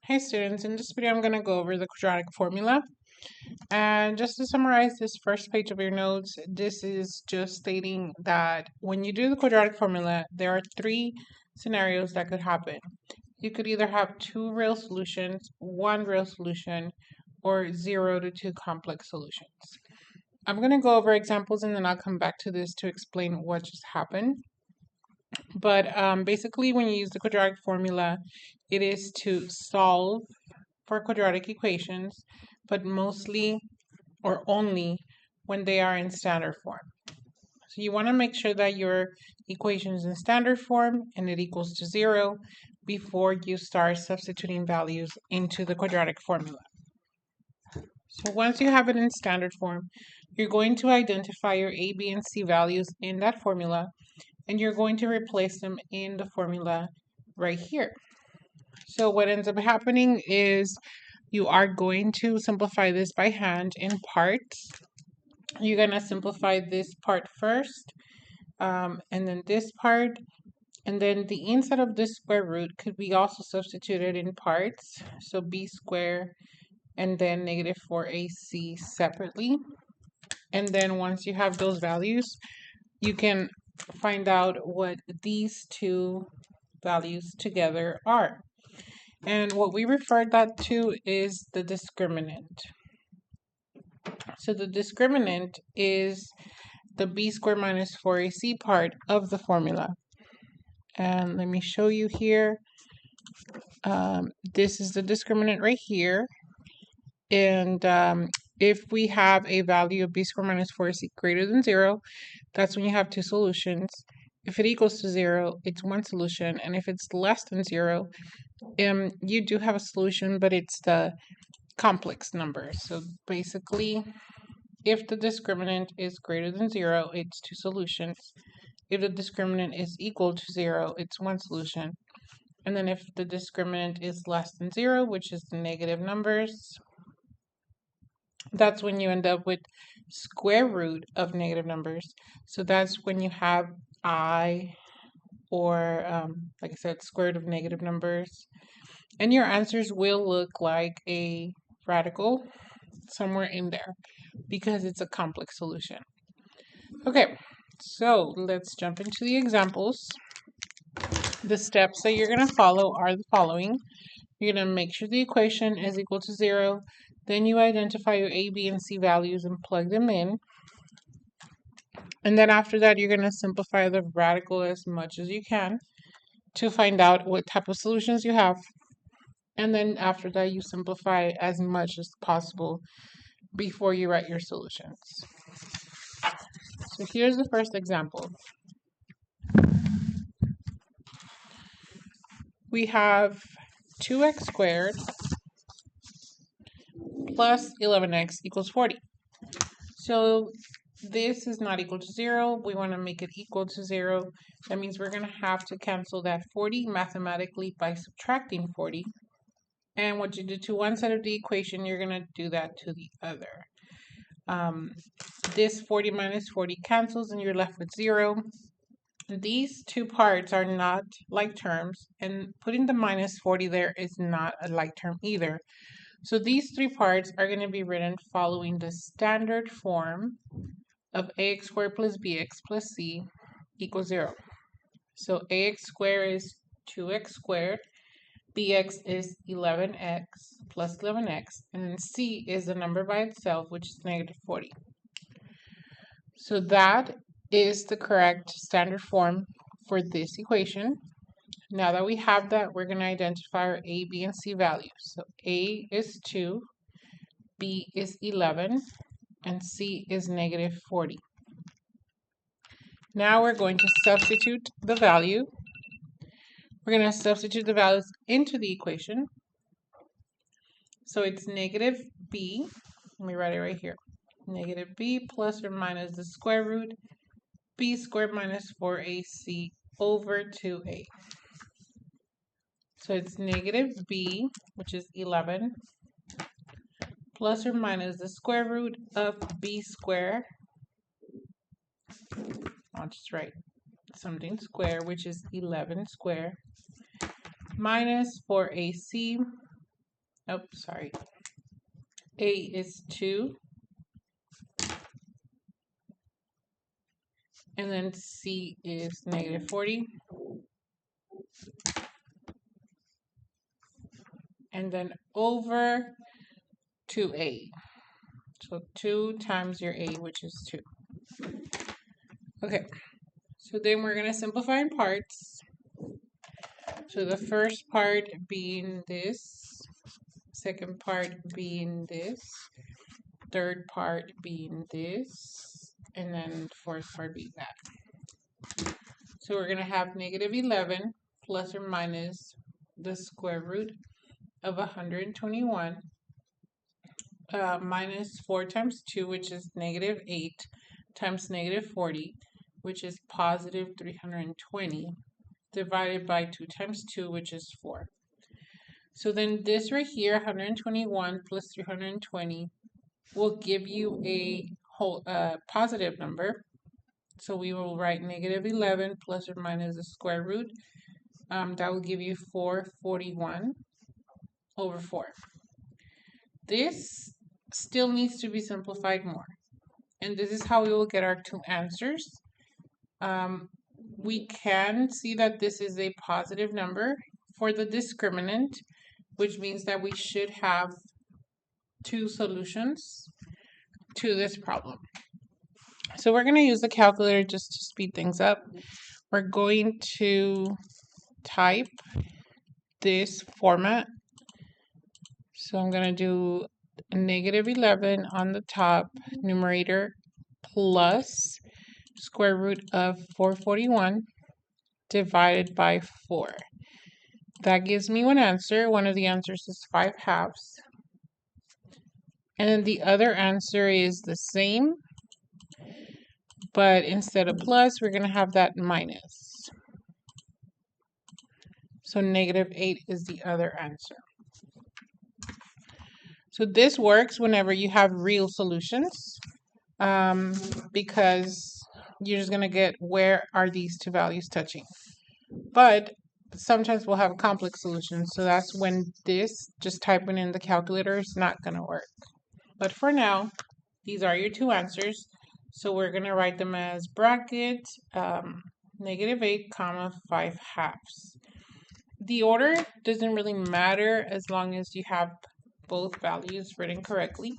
Hey students, in this video I'm going to go over the quadratic formula. And just to summarize this first page of your notes, this is just stating that when you do the quadratic formula, there are three scenarios that could happen. You could either have two real solutions, one real solution, or 0 to 2 complex solutions. I'm going to go over examples and then I'll come back to this to explain what just happened. But basically, when you use the quadratic formula, it is to solve for quadratic equations, but mostly or only when they are in standard form. So you want to make sure that your equation is in standard form and it equals to 0 before you start substituting values into the quadratic formula. So once you have it in standard form, you're going to identify your A, B, and C values in that formula, and you're going to replace them in the formula right here. So what ends up happening is you are going to simplify this by hand in parts. You're going to simplify this part first, and then this part, and then the inside of this square root could be also substituted in parts. So b squared and then negative 4ac separately. And then once you have those values, you can find out what these two values together are. And what we refer that to is the discriminant. So the discriminant is the b squared minus 4ac part of the formula. And let me show you here. This is the discriminant right here. And if we have a value of b squared minus 4ac greater than 0, that's when you have two solutions. If it equals to 0, it's one solution. And if it's less than 0, you do have a solution, but it's the complex number. So basically, if the discriminant is greater than 0, it's two solutions. If the discriminant is equal to 0, it's one solution. And then if the discriminant is less than 0, which is the negative numbers, that's when you end up with square root of negative numbers. So that's when you have I, or like I said, square root of negative numbers. And your answers will look like a radical somewhere in there because it's a complex solution. Okay, so let's jump into the examples. The steps that you're going to follow are the following. You're going to make sure the equation is equal to 0. Then you identify your A, B, and C values and plug them in. And then after that, you're going to simplify the radical as much as you can to find out what type of solutions you have. And then after that, you simplify as much as possible before you write your solutions. So here's the first example. We have 2x squared plus 11x equals 40. So this is not equal to 0. We want to make it equal to 0. That means we're going to have to cancel that 40 mathematically by subtracting 40. And what you do to one side of the equation, you're going to do that to the other. This 40 minus 40 cancels and you're left with 0. These two parts are not like terms, and putting the minus 40 there is not a like term either. So these three parts are going to be written following the standard form of ax squared plus bx plus c equals 0. So ax squared is 2x squared, bx is 11x plus 11x, and then c is the number by itself, which is negative 40. So that is the correct standard form for this equation. Now that we have that, we're going to identify our A, B, and C values. So A is 2, B is 11, and C is negative 40. Now we're going to substitute the value. We're going to substitute the values into the equation. So it's negative B, let me write it right here, negative B plus or minus the square root b squared minus 4ac over 2a. So it's negative b, which is 11, plus or minus the square root of b squared. I'll just write something square, which is 11 squared, minus 4ac Oh, sorry. A is 2. And then C is -40. And then over 2A. So 2 times your A, which is 2. Okay, so then we're going to simplify in parts. So the first part being this, second part being this, third part being this, and then fourth part being that. So we're going to have -11 plus or minus the square root of 121 minus 4 times 2, which is -8, times -40, which is positive 320, divided by 2 times 2, which is 4. So then this right here, 121 plus 320, will give you a whole positive number. So we will write -11 plus or minus the square root. That will give you 441 over 4. This still needs to be simplified more. And this is how we will get our two answers. We can see that this is a positive number for the discriminant, which means that we should have two solutions to this problem. So we're going to use the calculator just to speed things up. We're going to type this format. So I'm going to do -11 on the top, numerator, plus square root of 441 divided by 4. That gives me one answer. One of the answers is 5/2. And then the other answer is the same, but instead of plus, we're going to have that minus. So -8 is the other answer. So this works whenever you have real solutions, because you're just going to get where are these two values touching. But sometimes we'll have complex solutions, so that's when this, just typing in the calculator, is not going to work. But for now, these are your two answers. So we're going to write them as bracket -8, 5/2. The order doesn't really matter as long as you have both values written correctly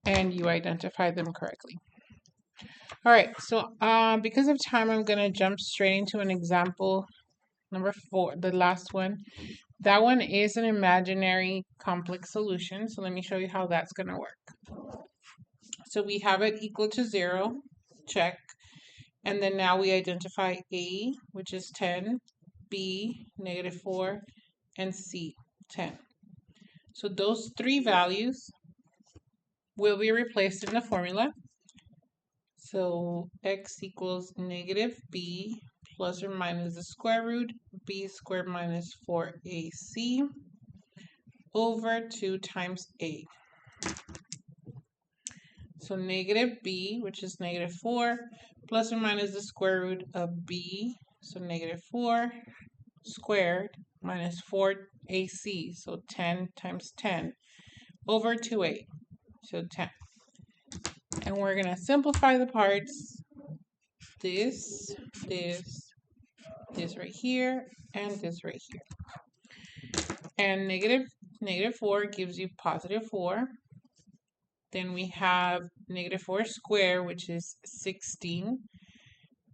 and you identify them correctly. All right, so because of time, I'm going to jump straight into an example number 4, the last one. That one is an imaginary complex solution, so let me show you how that's going to work. So we have it equal to 0, check, and then now we identify A, which is 10, B, -4, and C, 10. So those three values will be replaced in the formula. So x equals -b plus or minus the square root b squared minus 4ac over 2 times a. So -b, which is -4, plus or minus the square root of b, so -4 squared minus 4ac, so 10 times 10, over 2a, so 10. And we're going to simplify the parts. This right here, and this right here. And -4 gives you +4. Then we have -4 squared, which is 16.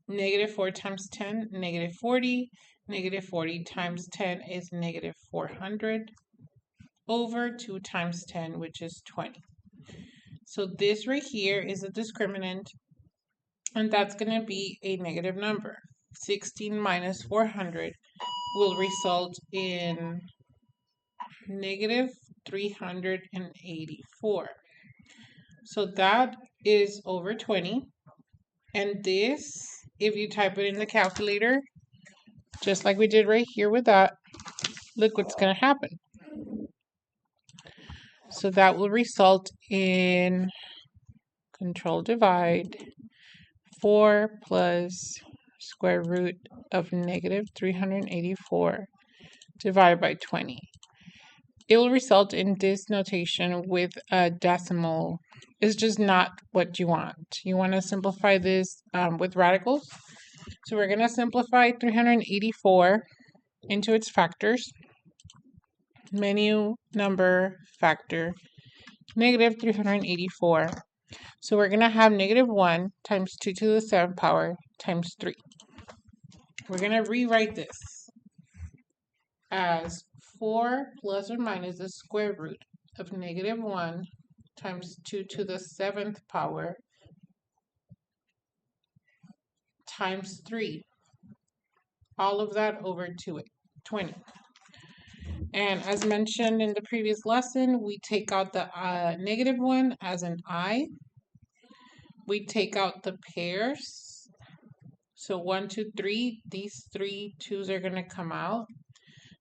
-4 times 10, -40. -40 times 10 is -400 over 2 times 10, which is 20. So this right here is a discriminant, and that's going to be a negative number. 16 minus 400 will result in -384. So that is over 20. And this, if you type it in the calculator, just like we did right here with that, look what's going to happen. So that will result in, control divide, 4 plus square root of -384 divided by 20. it will result in this notation with a decimal. It's just not what you want. You want to simplify this with radicals. So we're going to simplify 384 into its factors. Menu, number, factor, negative 384. So we're going to have negative 1 times 2 to the 7th power times 3. We're going to rewrite this as 4 plus or minus the square root of negative 1 times 2 to the 7th power times 3. All of that over 20. And as mentioned in the previous lesson, we take out the negative 1 as an I. We take out the pairs. So 1, 2, 3. These 3 2's are going to come out.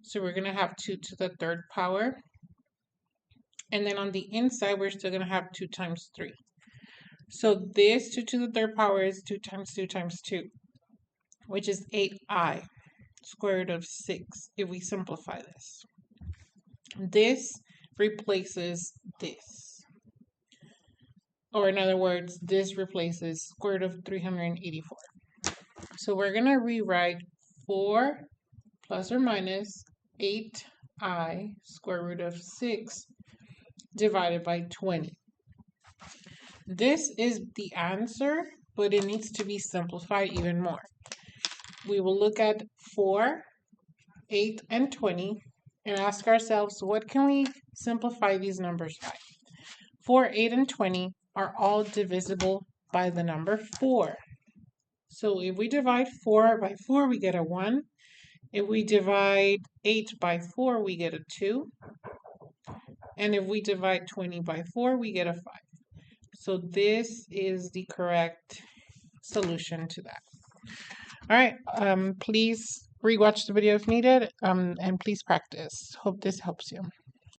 So we're going to have 2 to the 3rd power. And then on the inside, we're still going to have 2 times 3. So this 2 to the 3rd power is 2 times 2 times 2, which is 8i, square root of 6, if we simplify this. This replaces this. Or in other words, this replaces square root of 384. So we're going to rewrite 4 plus or minus 8i square root of 6 divided by 20. This is the answer, but it needs to be simplified even more. We will look at 4, 8, and 20 and ask ourselves, what can we simplify these numbers by? 4, 8, and 20 are all divisible by the number 4. So if we divide 4 by 4, we get a 1. If we divide 8 by 4, we get a 2. And if we divide 20 by 4, we get a 5. So this is the correct solution to that. All right, please rewatch the video if needed, and please practice. Hope this helps you.